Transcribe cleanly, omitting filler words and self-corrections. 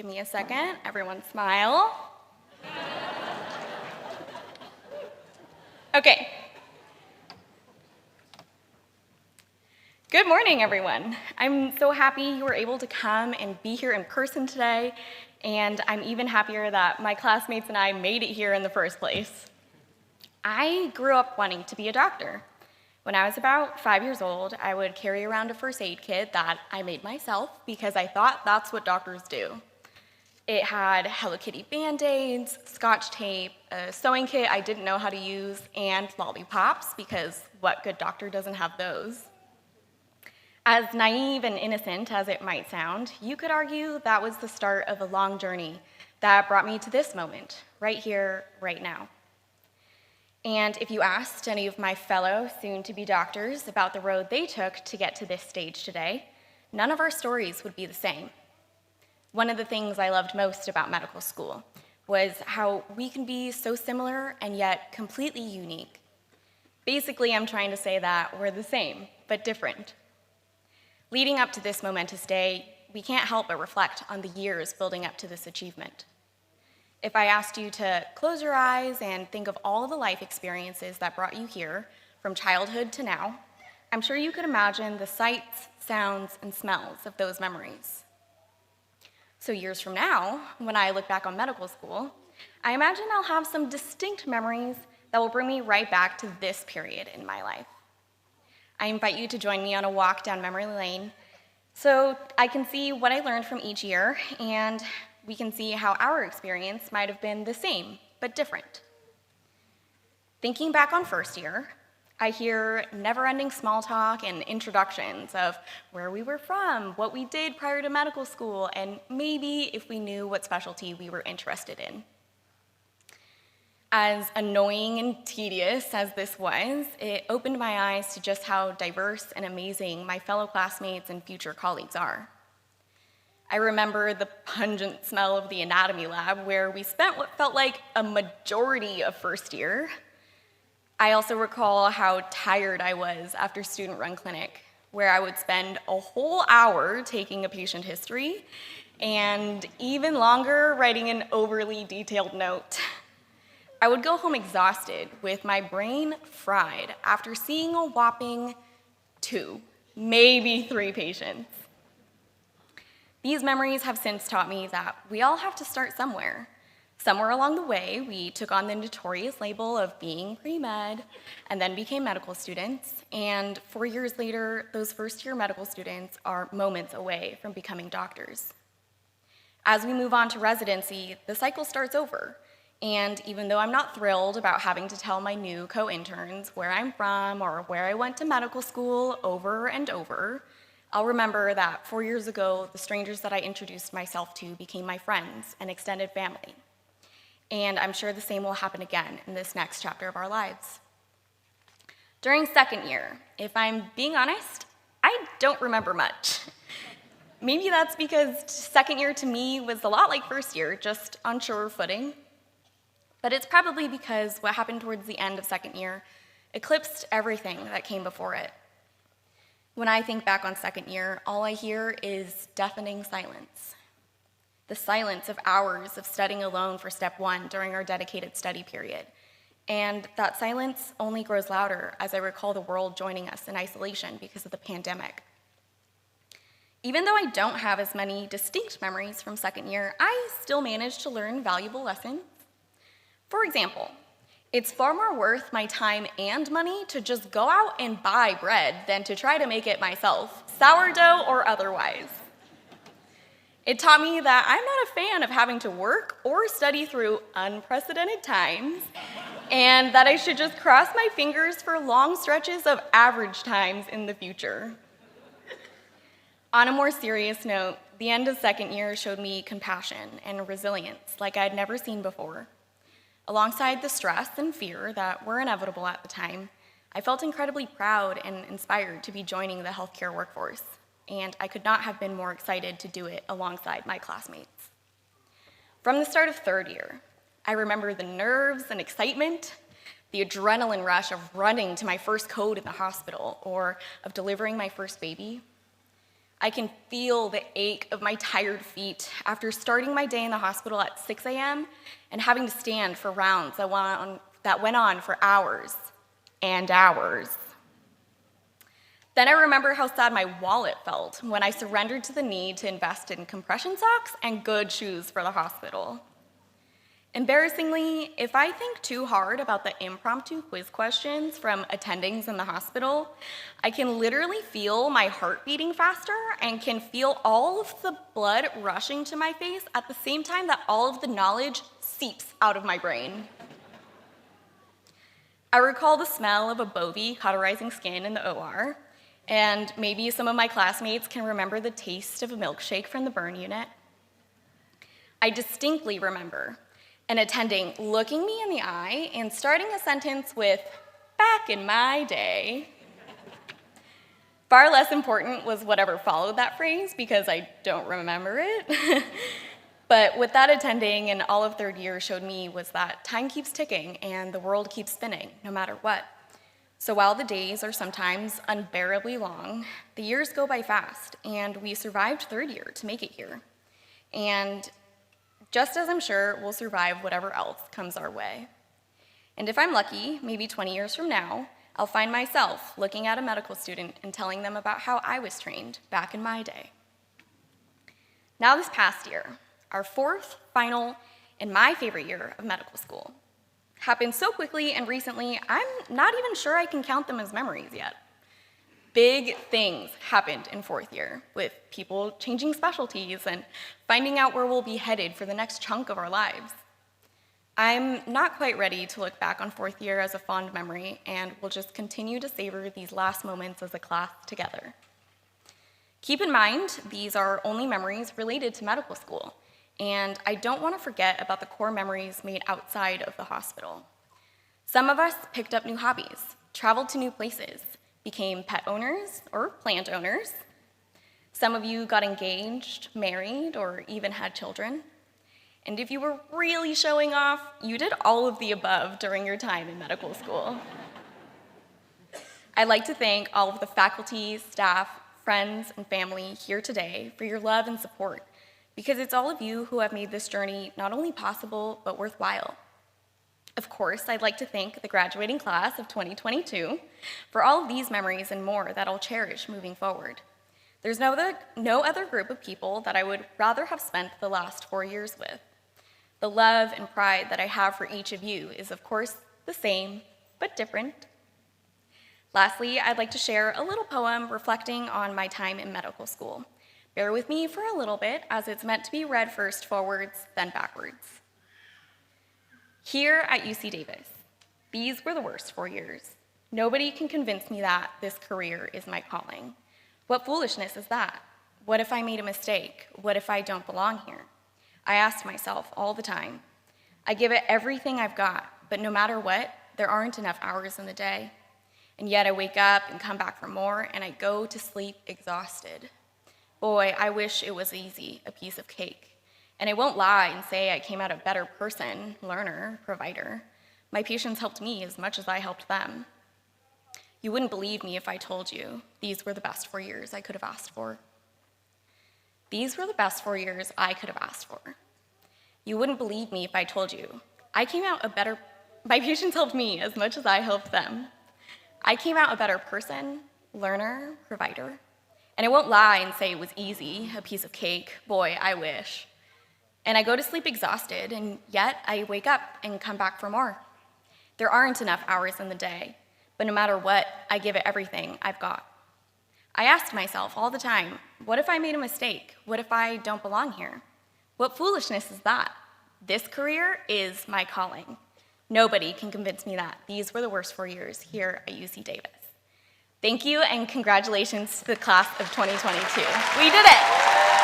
Give me a second. Everyone smile. Okay. Good morning, everyone. I'm so happy you were able to come and be here in person today, and I'm even happier that my classmates and I made it here in the first place. I grew up wanting to be a doctor. When I was about 5 years old, I would carry around a first aid kit that I made myself because I thought that's what doctors do. It had Hello Kitty Band-Aids, Scotch tape, a sewing kit I didn't know how to use, and lollipops, because what good doctor doesn't have those? As naive and innocent as it might sound, you could argue that was the start of a long journey that brought me to this moment, right here, right now. And if you asked any of my fellow soon-to-be doctors about the road they took to get to this stage today, none of our stories would be the same. One of the things I loved most about medical school was how we can be so similar and yet completely unique. Basically, I'm trying to say that we're the same, but different. Leading up to this momentous day, we can't help but reflect on the years building up to this achievement. If I asked you to close your eyes and think of all the life experiences that brought you here, from childhood to now, I'm sure you could imagine the sights, sounds, and smells of those memories. So years from now, when I look back on medical school, I imagine I'll have some distinct memories that will bring me right back to this period in my life. I invite you to join me on a walk down memory lane so I can see what I learned from each year, and we can see how our experience might have been the same, but different. Thinking back on first year, I hear never-ending small talk and introductions of where we were from, what we did prior to medical school, and maybe if we knew what specialty we were interested in. As annoying and tedious as this was, it opened my eyes to just how diverse and amazing my fellow classmates and future colleagues are. I remember the pungent smell of the anatomy lab where we spent what felt like a majority of first year. I also recall how tired I was after student run clinic, where I would spend a whole hour taking a patient history and even longer writing an overly detailed note. I would go home exhausted with my brain fried after seeing a whopping 2, maybe 3 patients. These memories have since taught me that we all have to start somewhere. Somewhere along the way, we took on the notorious label of being pre-med and then became medical students, and 4 years later, those first-year medical students are moments away from becoming doctors. As we move on to residency, the cycle starts over. And even though I'm not thrilled about having to tell my new co-interns where I'm from or where I went to medical school over and over, I'll remember that 4 years ago, the strangers that I introduced myself to became my friends and extended family. And I'm sure the same will happen again in this next chapter of our lives. During second year, if I'm being honest, I don't remember much. Maybe that's because second year to me was a lot like first year, just on surer footing. But it's probably because what happened towards the end of second year eclipsed everything that came before it. When I think back on second year, all I hear is deafening silence. The silence of hours of studying alone for step 1 during our dedicated study period. And that silence only grows louder as I recall the world joining us in isolation because of the pandemic. Even though I don't have as many distinct memories from second year, I still managed to learn valuable lessons. For example, it's far more worth my time and money to just go out and buy bread than to try to make it myself, sourdough or otherwise. It taught me that I'm not a fan of having to work or study through unprecedented times, and that I should just cross my fingers for long stretches of average times in the future. On a more serious note, the end of second year showed me compassion and resilience like I'd never seen before. Alongside the stress and fear that were inevitable at the time, I felt incredibly proud and inspired to be joining the healthcare workforce, and I could not have been more excited to do it alongside my classmates. From the start of third year, I remember the nerves and excitement, the adrenaline rush of running to my first code in the hospital or of delivering my first baby. I can feel the ache of my tired feet after starting my day in the hospital at 6 a.m. and having to stand for rounds that went on for hours and hours. Then I remember how sad my wallet felt when I surrendered to the need to invest in compression socks and good shoes for the hospital. Embarrassingly, if I think too hard about the impromptu quiz questions from attendings in the hospital, I can literally feel my heart beating faster and can feel all of the blood rushing to my face at the same time that all of the knowledge seeps out of my brain. I recall the smell of a bovie cauterizing skin in the OR, and maybe some of my classmates can remember the taste of a milkshake from the burn unit. I distinctly remember an attending looking me in the eye and starting a sentence with, "Back in my day." Far less important was whatever followed that phrase because I don't remember it. But what that attending in all of third year showed me was that time keeps ticking and the world keeps spinning, no matter what. So while the days are sometimes unbearably long, the years go by fast, and we survived third year to make it here. And just as I'm sure we'll survive whatever else comes our way. And if I'm lucky, maybe 20 years from now, I'll find myself looking at a medical student and telling them about how I was trained back in my day. Now this past year, our fourth, final, and my favorite year of medical school happened so quickly and recently, I'm not even sure I can count them as memories yet. Big things happened in fourth year, with people changing specialties and finding out where we'll be headed for the next chunk of our lives. I'm not quite ready to look back on fourth year as a fond memory, and we'll just continue to savor these last moments as a class together. Keep in mind, these are only memories related to medical school, and I don't want to forget about the core memories made outside of the hospital. Some of us picked up new hobbies, traveled to new places, became pet owners or plant owners. Some of you got engaged, married, or even had children. And if you were really showing off, you did all of the above during your time in medical school. I'd like to thank all of the faculty, staff, friends, and family here today for your love and support, because it's all of you who have made this journey not only possible, but worthwhile. Of course, I'd like to thank the graduating class of 2022 for all of these memories and more that I'll cherish moving forward. There's no other group of people that I would rather have spent the last 4 years with. The love and pride that I have for each of you is, of course, the same, but different. Lastly, I'd like to share a little poem reflecting on my time in medical school. Bear with me for a little bit, as it's meant to be read first forwards, then backwards. Here at UC Davis, these were the worst 4 years. Nobody can convince me that this career is my calling. What foolishness is that? What if I made a mistake? What if I don't belong here? I asked myself all the time. I give it everything I've got, but no matter what, there aren't enough hours in the day. And yet I wake up and come back for more, and I go to sleep exhausted. Boy, I wish it was easy, a piece of cake. And I won't lie and say I came out a better person, learner, provider. My patients helped me as much as I helped them. You wouldn't believe me if I told you these were the best 4 years I could have asked for. These were the best 4 years I could have asked for. You wouldn't believe me if I told you my patients helped me as much as I helped them. I came out a better person, learner, provider. And I won't lie and say it was easy, a piece of cake. Boy, I wish. And I go to sleep exhausted, and yet I wake up and come back for more. There aren't enough hours in the day, but no matter what, I give it everything I've got. I ask myself all the time, what if I made a mistake? What if I don't belong here? What foolishness is that? This career is my calling. Nobody can convince me that these were the worst 4 years here at UC Davis. Thank you, and congratulations to the class of 2022. We did it!